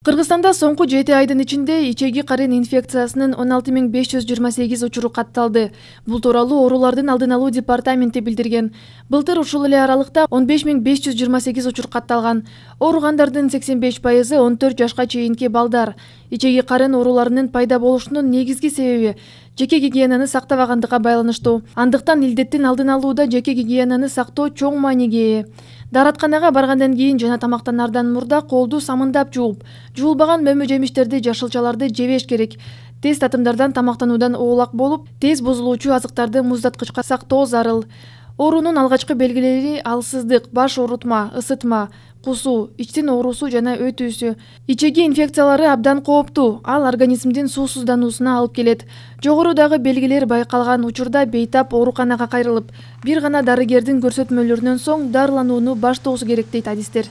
Кыргызстанда соңку 7 айдын ичинде ичеги карын инфекциясынын 16528 учуру катталды. Бул тууралуу оорулардын алдын алуу департаменти билдирген. Былтыр ушул эле аралыкта 15528 учур катталган. Ооругандардын 85% 14 жашка чейинки балдар. Ичеги карын ооруларынын пайда болушунун негизги себеби жеке гигиенаны сактабагандыкка байланыштуу. Андыктан илдеттин алдын алууда жеке гигиенаны сактоо чоң мааниге ээ. Дааратканага баргандан кийин жана тамактанардан мурда колду самындап жууп, жуулбаган мөмө жемиштерди, жашылчаларды жебеш керек. Тез татымдардан тамактануудан оолак болуп, тез бузулуучу азыктарды муздаткычка сактоо зарыл. Оорунун алгачкы белгилери алсыздык, баш оорутма, ысытма, кусуу, ичтин оорусу жана өтүүсү. Ичеги инфекциялары абдан кооптуу, ал организмдин суусуздануусуна алып келет. Жогорудагы белгилер байкалган учурда бейтап ооруканага кайрылып, бир гана дарыгердин көрсөтмөлөрүнөн соң дарыланууну баштоосу керек дейт адистер.